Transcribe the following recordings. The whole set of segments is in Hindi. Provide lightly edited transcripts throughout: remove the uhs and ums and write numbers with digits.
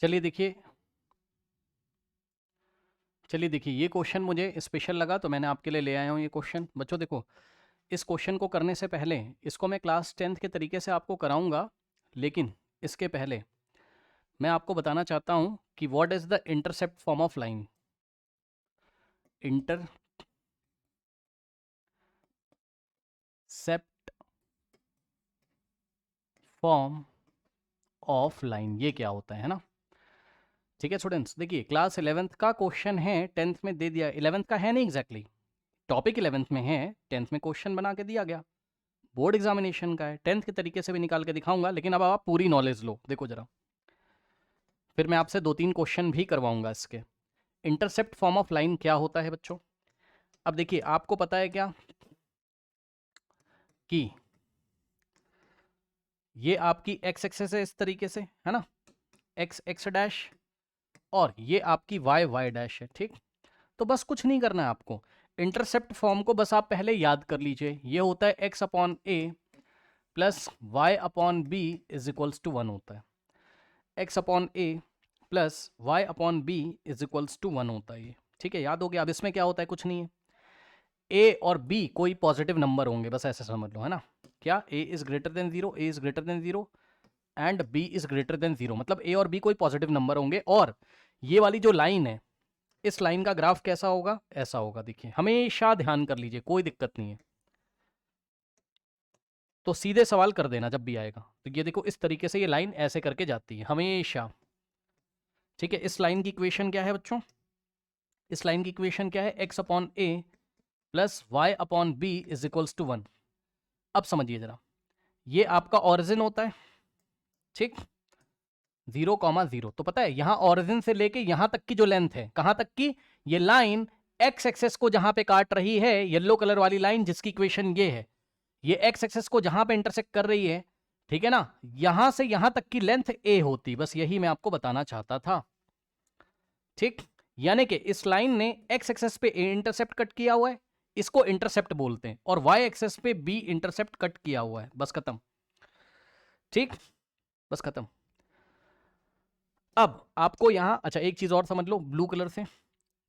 चलिए देखिए, ये क्वेश्चन मुझे स्पेशल लगा तो मैंने आपके लिए ले आया हूँ ये क्वेश्चन। बच्चों देखो, इस क्वेश्चन को करने से पहले इसको मैं क्लास 10th के तरीके से आपको कराऊंगा, लेकिन इसके पहले मैं आपको बताना चाहता हूँ कि what is the intercept form of line. Intercept form of line ये क्या होता है ना। ठीक है स्टूडेंट्स, देखिए क्लास 11th का क्वेश्चन है, 10th में दे दिया। 11th का है नहीं एग्जैक्टली, टॉपिक 11th में है, 10th में क्वेश्चन बना के दिया गया। बोर्ड एग्जामिनेशन का है, 10th के तरीके से भी निकाल के दिखाऊंगा, लेकिन अब आप पूरी नॉलेज लो। देखो जरा, फिर मैं आपसे 2-3 क्वेश्चन भी करवाऊंगा इसके। इंटरसेप्ट फॉर्म ऑफ लाइन क्या होता है बच्चों? अब देखिए, आपको पता है क्या कि ये आपकी एक्स एक्सेस है इस तरीके से, है ना, एक्स एक्स डैश, और ये आपकी वाई वाई डैश है। ठीक, तो बस कुछ नहीं करना है आपको, इंटरसेप्ट फॉर्म को बस आप पहले याद कर लीजिए। ये होता है x upon a plus y upon b is equals to 1 होता है। X upon a plus y upon b is equals to 1 होता है ये। ठीक है, याद हो गया। अब इसमें क्या होता है, कुछ नहीं है, ए और बी कोई पॉजिटिव नंबर होंगे, बस ऐसे समझ लो, है ना। क्या a is greater than 0, a is greater than 0 and b is greater than 0, मतलब ए और बी कोई पॉजिटिव नंबर होंगे। और ये वाली जो लाइन है, इस लाइन का ग्राफ कैसा होगा, ऐसा होगा। देखिए, हमेशा ध्यान कर लीजिए, कोई दिक्कत नहीं है, तो सीधे सवाल कर देना जब भी आएगा। तो ये देखो, इस तरीके से ये लाइन ऐसे करके जाती है हमेशा। ठीक है, इस लाइन की इक्वेशन क्या है बच्चों? इस लाइन की इक्वेशन क्या है? X upon a plus y upon b is equals to 1। अब समझिए जरा, ये आपका ऑरिजिन होता है, ठीक, 0,0। तो पता है यहां ऑरिजिन से लेके यहां तक की जो लेंथ है, कहां तक की, ये लाइन एक्स एक्सेस को जहां पे काट रही है, येलो कलर वाली लाइन जिसकी इक्वेशन ये है, ये एक्स एक्सेस को जहां पे इंटरसेक्ट कर रही है, ठीक है ना, यहां से यहां तक की लेंथ ए होती। बस यही मैं आपको बताना चाहता था। ठीक, यानी कि इस लाइन ने एक्स एक्सेस पे ए इंटरसेप्ट कट किया हुआ है, इसको इंटरसेप्ट बोलते हैं, और वाई एक्सेस पे बी इंटरसेप्ट कट किया हुआ है। बस खत्म। ठीक, बस खत्म। अब आपको यहां, अच्छा एक चीज और समझ लो ब्लू कलर से,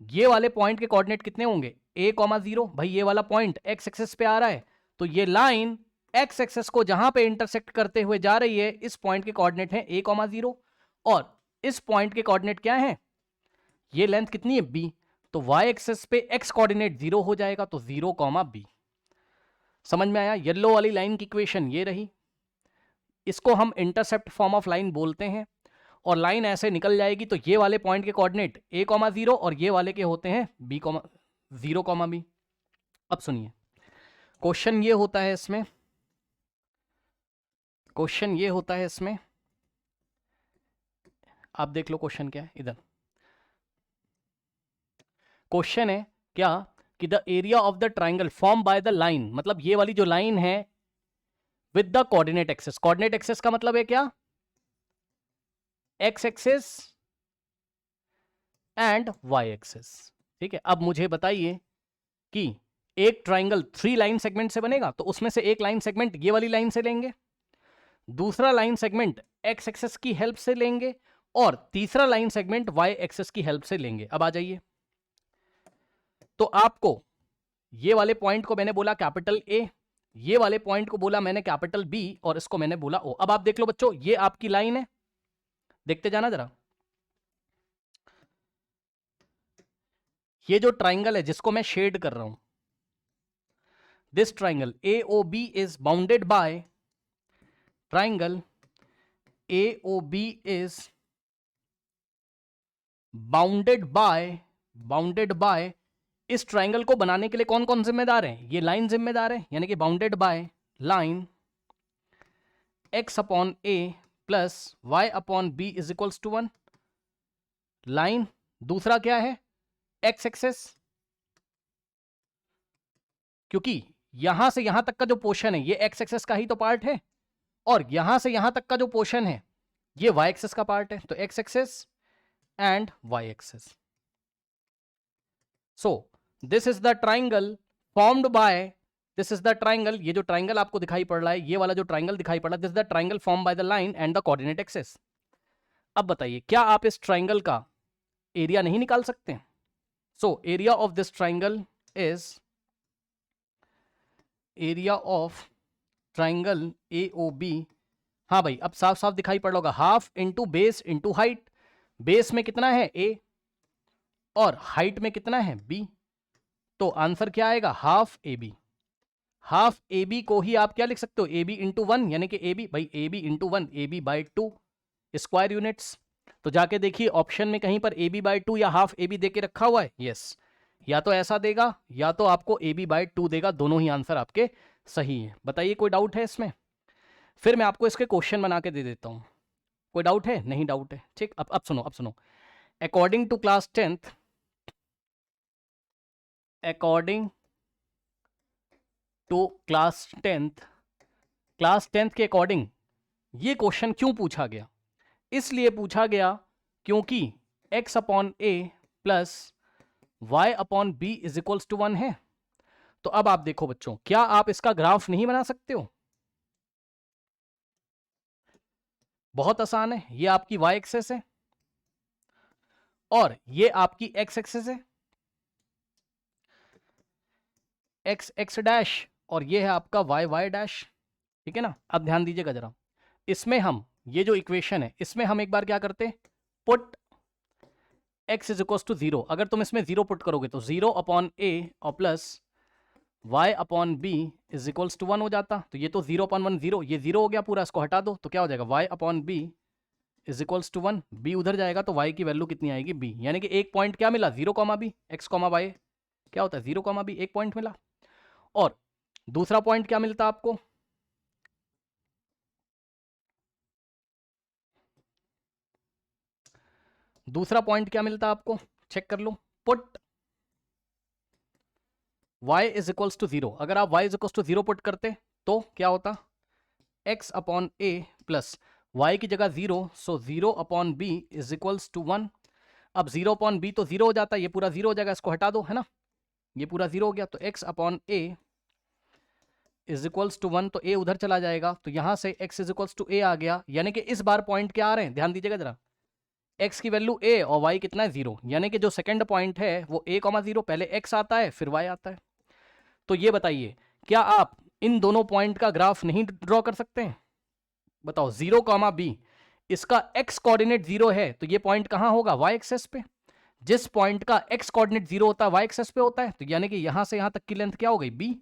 ये वाले पॉइंट के कोऑर्डिनेट कितने होंगे, a,0। भाई ये वाला पॉइंट एक्स एक्सेस पे आ रहा है, तो ये लाइन एक्स एक्सेस को जहां पे इंटरसेक्ट करते हुए जा रही है, इस पॉइंट के कोऑर्डिनेट है a,0, और इस पॉइंट के कोऑर्डिनेट क्या है, ये लेंथ कितनी है b, तो y एक्सेस पे x कोऑर्डिनेट 0 हो जाएगा, तो 0,b। समझ में आया? येलो वाली लाइन की इक्वेशन ये रही, इसको हम इंटरसेप्ट फॉर्म ऑफ लाइन बोलते हैं। और लाइन ऐसे निकल जाएगी, तो ये वाले पॉइंट के कोऑर्डिनेट a,0 और ये वाले के होते हैं b, 0,b। अब सुनिए, क्वेश्चन ये होता है इसमें, क्वेश्चन ये होता है इसमें, आप देख लो क्वेश्चन क्या है इधर। क्वेश्चन है क्या कि the area of the triangle form by the line, मतलब ये वाली जो लाइन है with the coordinate axes. Coordinate axes का मतलब है क्या, x axes and y axes. ठीक है, अब मुझे बताइए कि एक ट्राइंगल 3 लाइन सेगमेंट से बनेगा, तो उसमें से एक लाइन सेगमेंट ये वाली लाइन से लेंगे, दूसरा लाइन सेगमेंट एक्स एक्सेस की हेल्प से लेंगे, और तीसरा लाइन सेगमेंट वाई एक्सेस की हेल्प से लेंगे। अब आ जाइए, तो आपको ये वाले पॉइंट को मैंने बोला कैपिटल ए, ये वाले पॉइंट को बोला मैंने कैपिटल बी, और इसको मैंने बोला ओ। अब आप देख लो बच्चों, ये आपकी लाइन है, देखते जाना जरा। ये जो ट्राइंगल है जिसको मैं शेड कर रहा हूं, this triangle AOB is bounded by, triangle AOB is bounded by, इस ट्राइंगल को बनाने के लिए कौन कौन जिम्मेदार है, ये लाइन जिम्मेदार है, यानी कि bounded by line x upon a plus y upon b is equals to 1। Line, दूसरा क्या है, x एक्सेस, क्योंकि यहां से यहां तक का जो पोर्शन है ये x एक्सेस का ही तो पार्ट है, और यहां से यहां तक का जो पोर्शन है ये y एक्सेस का पार्ट है, तो x axes and y axes. So this is the triangle formed by, this is the triangle, ये जो ट्राइंगल आपको दिखाई पड़ रहा है, ये वाला जो ट्राइंगल दिखाई पड़ रहा है, this is the triangle form by the line and the coordinate access. अब बताइए क्या आप इस ट्राइंगल का एरिया नहीं निकाल सकते? So area of this triangle is area of triangle AOB। हाँ भाई, अब साफ साफ दिखाई पड़ रहा होगा, half into base into height. Base में कितना है A और हाइट में कितना है B, तो आंसर क्या आएगा? Half AB। हाफ AB को ही आप क्या लिख सकते हो? AB इंटू 1, यानी कि AB भाई AB into 1, AB by 2 square units. तो जाके देखिए ऑप्शन में कहीं पर AB बाई 2 या हाफ AB दे के रखा हुआ है? यस, या तो ऐसा देगा या तो आपको AB बाई 2 देगा, दोनों ही आंसर आपके सही है। बताइए कोई डाउट है इसमें? फिर मैं आपको इसके क्वेश्चन बना के दे देता हूं। कोई डाउट है? नहीं डाउट है, ठीक। अब सुनो, अब सुनो। According to class 10th, according to class 10th, class 10th के अकॉर्डिंग ये क्वेश्चन क्यों पूछा गया? इसलिए पूछा गया क्योंकि x upon a plus y upon b is equals to 1 है। तो अब आप देखो बच्चों, क्या आप इसका ग्राफ नहीं बना सकते हो? बहुत आसान है। ये आपकी y एक्सेस है और ये आपकी x एक्सेस है, x डैश, और ये है आपका y डैश, ठीक है ना। अब ध्यान दीजिएगा जरा, इसमें हम ये जो इक्वेशन है इसमें हम एक बार क्या करते हैं, put x is equal to 0। अगर तुम इसमें 0 पुट करोगे तो 0 अपॉन a और plus y upon b is equals to 1 हो जाता। तो ये तो 0 अपॉन 1 0, ये 0 हो गया पूरा, इसको हटा दो तो क्या हो जाएगा? y upon b is equals to 1। b उधर जाएगा तो y की वैल्यू कितनी आएगी? b, यानी कि एक पॉइंट क्या मिला? 0 comma b, x comma y क्या होता है? 0 कॉमा b, एक पॉइंट मिला। और दूसरा पॉइंट क्या मिलता आपको? दूसरा पॉइंट क्या मिलता आपको? चेक कर लो। Put y is equals to 0। अगर आप y is equals to 0 put करते तो क्या होता? x upon a plus y की जगह 0, so 0 upon b is equals to 1। अब 0 अपॉन b तो 0 हो जाता है, ये पूरा 0 हो जाएगा, इसको हटा दो, है ना। ये पूरा 0 हो गया तो x upon a is equals to 1, तो a उधर चला जाएगा, तो यहां से x is equals to a आ गया। यानी कि इस बार पॉइंट क्या आ रहे हैं? ध्यान दीजिएगा जरा, x की वैल्यू a और y कितना है? 0। यानी कि जो सेकंड पॉइंट है वो a, 0, पहले x आता है फिर y आता है। तो ये बताइए क्या आप इन दोनों पॉइंट का ग्राफ नहीं ड्रॉ कर सकते हैं? बताओ, 0 कॉमा b, इसका x कोऑर्डिनेट 0 है तो ये पॉइंट कहां होगा? y एक्सेस पे। जिस पॉइंट का x कोऑर्डिनेट 0 होता है y एक्सेस पे होता है, तो यानी कि यहां से यहां तक की लेंथ क्या हो गई? b।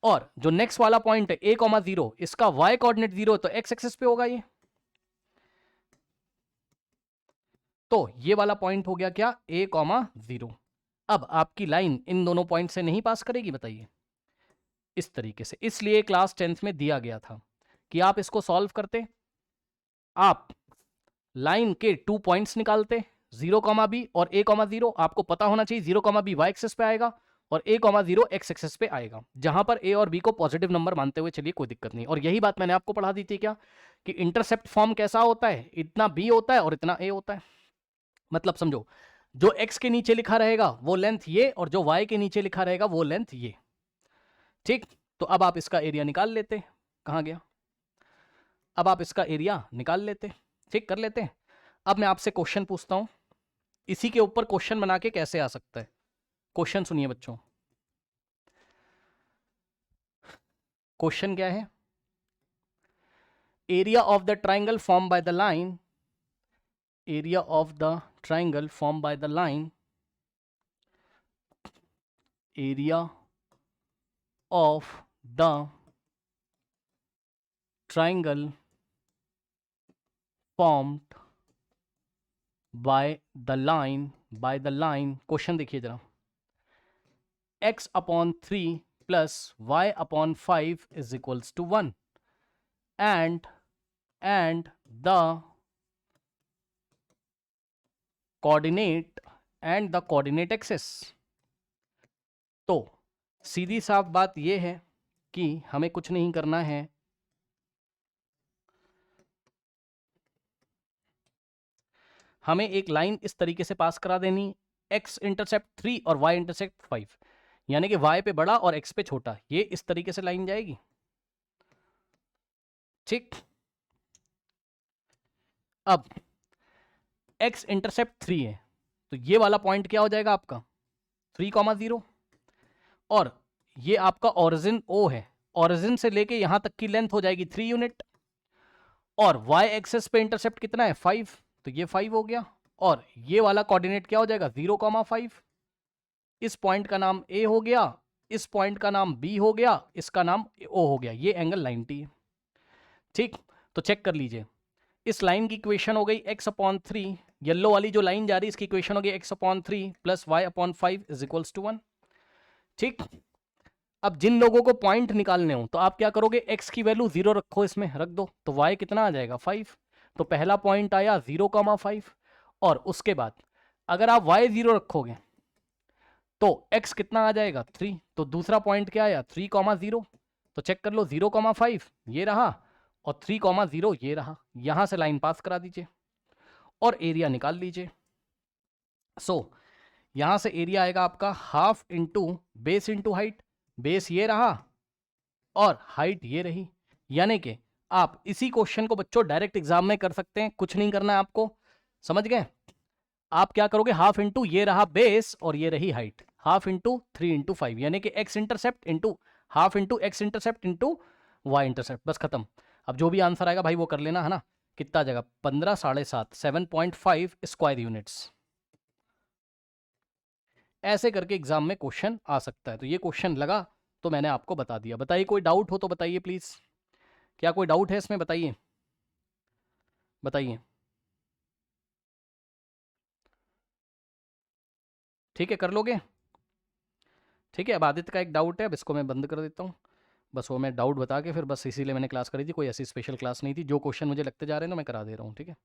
और जो नेक्स्ट वाला पॉइंट है a, 0, इसका y कोऑर्डिनेट 0 तो x एक्सेस पे होगा ये। तो ये वाला पॉइंट हो गया क्या? a, 0। अब आपकी लाइन इन दोनों पॉइंट से नहीं पास करेगी? बताइए इस तरीके से। इसलिए क्लास 10th में दिया गया था कि आप इसको सॉल्व करते, आप लाइन के 2 पॉइंट्स निकालते, 0, b और a, 0। आपको पता होना चाहिए 0, b y एक्सेस पे आएगा और a, 0 x एक्सेस पे आएगा, जहां पर a और b को पॉजिटिव नंबर मानते हुए चलिए, कोई दिक्कत नहीं। और यही बात मैंने आपको पढ़ा दी थी क्या, कि इंटरसेप्ट फॉर्म कैसा होता है? इतना b होता है और इतना a होता है। मतलब समझो, जो x के नीचे लिखा रहेगा वो लेंथ ये, और जो y के नीचे लिखा रहेगा वो लेंथ ये, ठीक। तो अब आप इसका एरिया निकाल लेते। कहां गया? अब आप इसका एरिया निकाल लेते, ठीक, कर लेते। अब मैं आपसे क्वेश्चन पूछता हूं, इसी के ऊपर क्वेश्चन बना के कैसे आ सकता है। क्वेश्चन सुनिए बच्चों, क्वेश्चन क्या है? Area of the triangle form by the line, area of the triangle form by the line, area of the triangle formed by the line, by the line। क्वेश्चन देखिए जरा, x upon 3 plus y upon 5 is equals to 1 and the coordinate axis। तो सीधी साफ बात यह है कि हमें कुछ नहीं करना है, हमें एक लाइन इस तरीके से पास करा देनी, x इंटरसेप्ट 3 और y इंटरसेप्ट 5, यानी कि y पे बड़ा और x पे छोटा, ये इस तरीके से लाइन जाएगी, ठीक। अब एक्स इंटरसेप्ट 3 है, तो ये वाला पॉइंट क्या हो जाएगा आपका 3,0, और ये आपका ओरिजिन O है, ओरिजिन से लेके यहां तक की लेंथ हो जाएगी 3 यूनिट, और y एक्सेस पे इंटरसेप्ट कितना है 5, तो ये 5 हो गया, और ये वाला कोऑर्डिनेट क्या हो जाएगा 0,5। इस पॉइंट का नाम A हो गया, इस पॉइंट का नाम B हो गया, इसका नाम O हो गया, ये एंगल 90 है। ठीक, तो चेक कर लीजिए, इस लाइन की इक्वेशन हो गई x/3, येलो वाली जो लाइन जा रही है इसकी इक्वेशन हो गई x/3 plus y/5 is equals to 1। ठीक, अब जिन लोगों को पॉइंट निकालने हो तो आप क्या करोगे, x की वैल्यू 0 रखो, इसमें रख दो, तो y कितना आ जाएगा 5। तो पहला पॉइंट आया 0,5, और उसके बाद अगर आप y 0 रखोगे तो x कितना आ जाएगा 3, तो दूसरा पॉइंट क्या आया 3,0, तो चेक कर लो 0,5 ये रहा, और 3,0 ये रहा, यहां से लाइन पास करा दीजिए और एरिया निकाल लीजिए। सो यहां से एरिया आएगा आपका half into base into height, base ये रहा और हाइट ये रही, यानी कि आप इसी क्वेश्चन को बच्चों डायरेक्ट एग्जाम में कर सकते हैं, कुछ नहीं करना है आपको, समझ गए। आप क्या करोगे, हाफ इंटू ये रहा बेस और ये रही हाइट, हाफ इंटू 3/5, यानी कि x intercept into half into x intercept into y intercept, बस खत्म। अब जो भी आंसर आएगा भाई वो कर लेना है ना, कितना आ जाएगा 15 7.5 7.5 स्क्वायर यूनिट्स। ऐसे करके एग्जाम में क्वेश्चन आ सकता है, तो ये क्वेश्चन लगा तो मैंने आपको बता दिया। बताइए कोई डाउट हो तो बताइए प्लीज, क्या कोई डाउट है इसमें, बताइए बताइए। ठीक है, कर लोगे। ठीक है, अब आदित्य का एक डाउट है, अब इसको मैं बंद कर देता हूँ, बस वो मैं डाउट बता के फिर बस इसीलिए मैंने क्लास करी थी, कोई ऐसी स्पेशल क्लास नहीं थी, जो क्वेश्चन मुझे लगते जा रहे हैं ना मैं करा दे रहा हूँ। ठीक है।